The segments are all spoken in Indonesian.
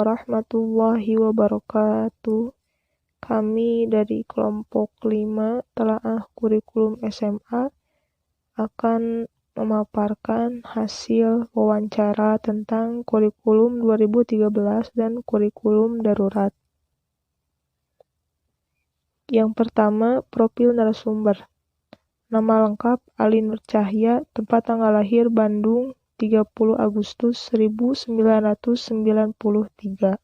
warahmatullahi wabarakatuh. Kami dari kelompok 5 telaah kurikulum SMA akan memaparkan hasil wawancara tentang kurikulum 2013 dan kurikulum darurat. Yang pertama, profil narasumber. Nama lengkap Ali Nur Cahya, tempat tanggal lahir Bandung 30 Agustus 1993.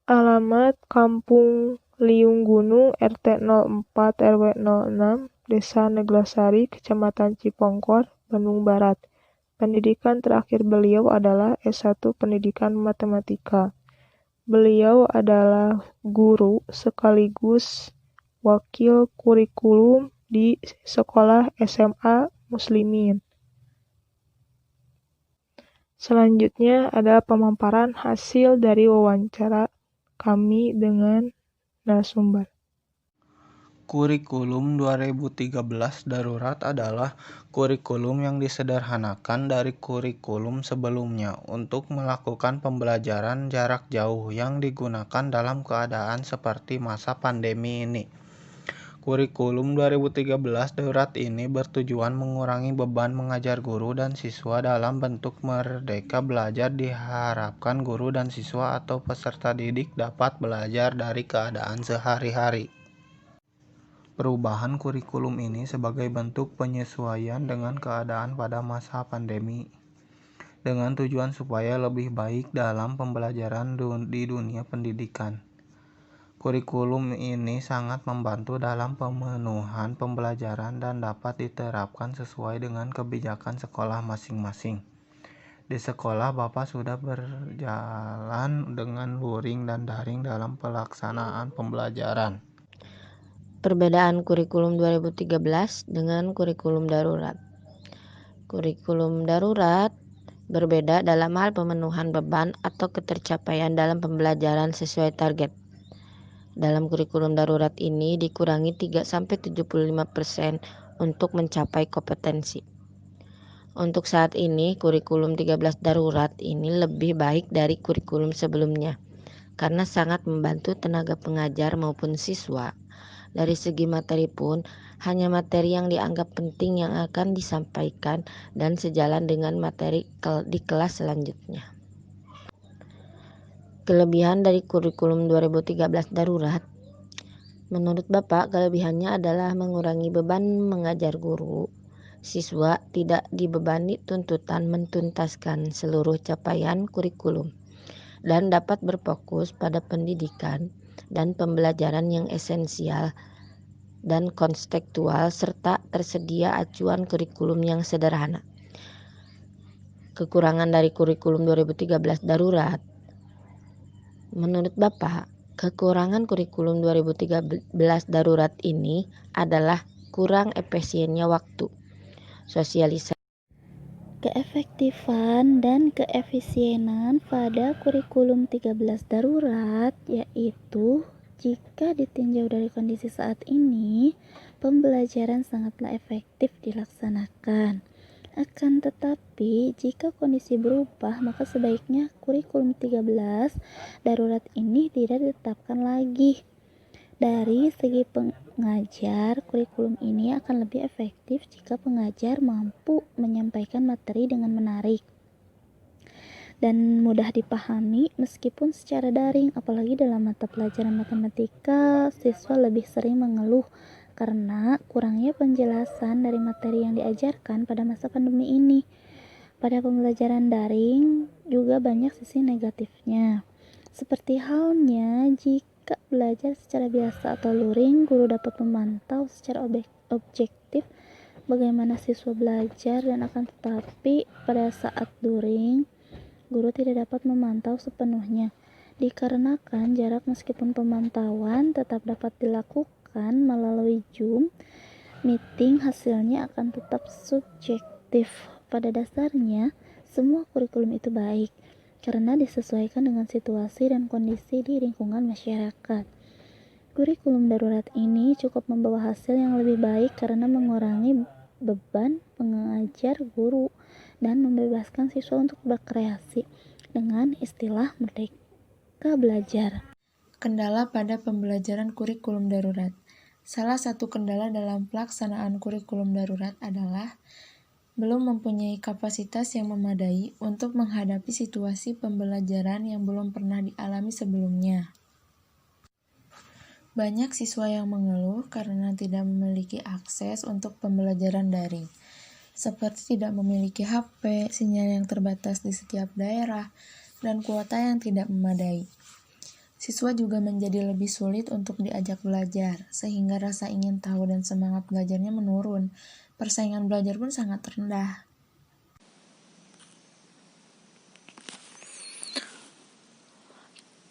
Alamat Kampung Liung Gunung, RT 04 RW 06, Desa Neglasari, Kecamatan Cipongkor, Bandung Barat. Pendidikan terakhir beliau adalah S1 Pendidikan Matematika. Beliau adalah guru sekaligus wakil kurikulum di Sekolah SMA Muslimin. Selanjutnya ada pemaparan hasil dari wawancara kami dengan narasumber. Kurikulum 2013 darurat adalah kurikulum yang disederhanakan dari kurikulum sebelumnya untuk melakukan pembelajaran jarak jauh yang digunakan dalam keadaan seperti masa pandemi ini. Kurikulum 2013 darurat ini bertujuan mengurangi beban mengajar guru dan siswa dalam bentuk merdeka belajar. Diharapkan guru dan siswa atau peserta didik dapat belajar dari keadaan sehari-hari. Perubahan kurikulum ini sebagai bentuk penyesuaian dengan keadaan pada masa pandemi, dengan tujuan supaya lebih baik dalam pembelajaran di dunia pendidikan. Kurikulum ini sangat membantu dalam pemenuhan pembelajaran dan dapat diterapkan sesuai dengan kebijakan sekolah masing-masing. Di sekolah, Bapak sudah berjalan dengan luring dan daring dalam pelaksanaan pembelajaran. Perbedaan kurikulum 2013 dengan kurikulum darurat. Kurikulum darurat berbeda dalam hal pemenuhan beban atau ketercapaian dalam pembelajaran sesuai target. Dalam kurikulum darurat ini dikurangi 3-75% untuk mencapai kompetensi. Untuk saat ini, kurikulum 13 darurat ini lebih baik dari kurikulum sebelumnya karena sangat membantu tenaga pengajar maupun siswa. Dari segi materi pun, hanya materi yang dianggap penting yang akan disampaikan dan sejalan dengan materi di kelas selanjutnya. Kelebihan dari kurikulum 2013 darurat. Menurut Bapak, kelebihannya adalah mengurangi beban mengajar guru. Siswa tidak dibebani tuntutan mentuntaskan seluruh capaian kurikulum dan dapat berfokus pada pendidikan dan pembelajaran yang esensial dan konstekstual serta tersedia acuan kurikulum yang sederhana. Kekurangan dari kurikulum 2013 darurat. Menurut Bapak, kekurangan kurikulum 2013 darurat ini adalah kurang efisiennya waktu, sosialisasi, keefektifan dan keefisienan pada kurikulum 13 darurat, yaitu jika ditinjau dari kondisi saat ini, pembelajaran sangatlah efektif dilaksanakan. Akan tetapi, jika kondisi berubah, maka sebaiknya kurikulum 13 darurat ini tidak ditetapkan lagi. Dari segi pengajar, kurikulum ini akan lebih efektif jika pengajar mampu menyampaikan materi dengan menarik dan mudah dipahami meskipun secara daring. Apalagi dalam mata pelajaran matematika, siswa lebih sering mengeluh karena kurangnya penjelasan dari materi yang diajarkan pada masa pandemi ini. Pada pembelajaran daring juga banyak sisi negatifnya. Seperti halnya jika belajar secara biasa atau luring, guru dapat memantau secara objektif bagaimana siswa belajar, dan akan tetapi pada saat luring, guru tidak dapat memantau sepenuhnya. Dikarenakan jarak, meskipun pemantauan tetap dapat dilakukan melalui Zoom meeting, hasilnya akan tetap subjektif. Pada dasarnya, semua kurikulum itu baik karena disesuaikan dengan situasi dan kondisi di lingkungan masyarakat. Kurikulum darurat ini cukup membawa hasil yang lebih baik karena mengurangi beban pengajar guru dan membebaskan siswa untuk berkreasi dengan istilah Merdeka Belajar. Kendala pada pembelajaran kurikulum darurat. Salah satu kendala dalam pelaksanaan kurikulum darurat adalah belum mempunyai kapasitas yang memadai untuk menghadapi situasi pembelajaran yang belum pernah dialami sebelumnya. Banyak siswa yang mengeluh karena tidak memiliki akses untuk pembelajaran daring, seperti tidak memiliki HP, sinyal yang terbatas di setiap daerah, dan kuota yang tidak memadai. Siswa juga menjadi lebih sulit untuk diajak belajar, sehingga rasa ingin tahu dan semangat belajarnya menurun. Persaingan belajar pun sangat rendah.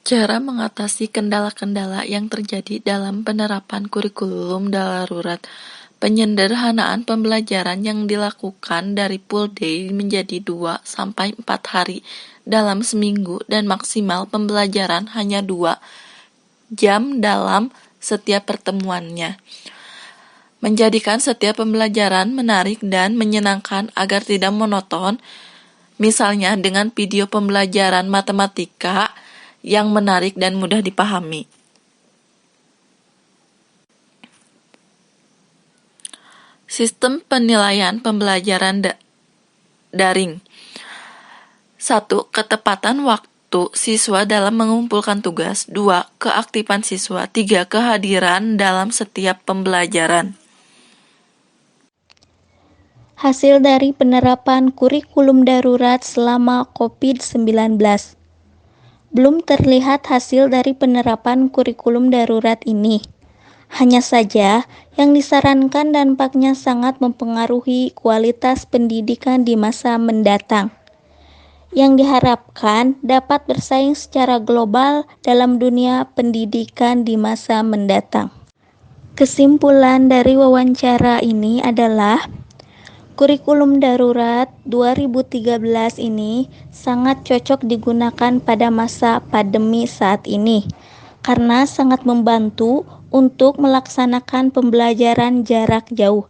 Cara mengatasi kendala-kendala yang terjadi dalam penerapan kurikulum darurat. Penyederhanaan pembelajaran yang dilakukan dari full day menjadi 2-4 hari dalam seminggu dan maksimal pembelajaran hanya 2 jam dalam setiap pertemuannya. Menjadikan setiap pembelajaran menarik dan menyenangkan agar tidak monoton, misalnya dengan video pembelajaran matematika yang menarik dan mudah dipahami. Sistem penilaian pembelajaran daring. 1. Ketepatan waktu siswa dalam mengumpulkan tugas. 2. Keaktifan siswa. 3. Kehadiran dalam setiap pembelajaran. Hasil dari penerapan kurikulum darurat selama COVID-19. Belum terlihat hasil dari penerapan kurikulum darurat ini. Hanya saja, yang disarankan dampaknya sangat mempengaruhi kualitas pendidikan di masa mendatang, yang diharapkan dapat bersaing secara global dalam dunia pendidikan di masa mendatang. Kesimpulan dari wawancara ini adalah kurikulum darurat 2013 ini sangat cocok digunakan pada masa pandemi saat ini karena sangat membantu untuk melaksanakan pembelajaran jarak jauh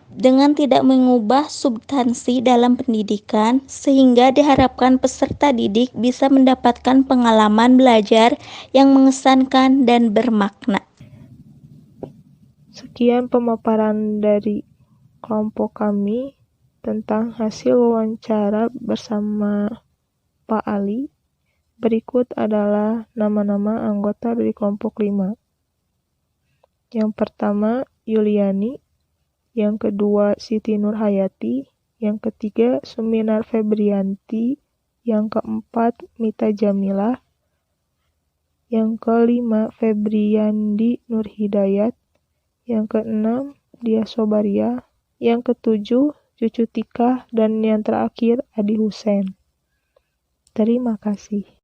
dengan tidak mengubah substansi dalam pendidikan, sehingga diharapkan peserta didik bisa mendapatkan pengalaman belajar yang mengesankan dan bermakna. Sekian pemaparan dari kelompok kami tentang hasil wawancara bersama Pak Ali. Berikut adalah nama-nama anggota dari kelompok 5. Yang pertama, Yuliani. Yang kedua, Siti Nurhayati. Yang ketiga, Suminar Febrianti. Yang keempat, Mita Jamilah. Yang kelima, Febriandi Nurhidayat. Yang keenam, Dia Sobaria. Yang ketujuh, Cucu Tika. Dan yang terakhir, Adi Husein. Terima kasih.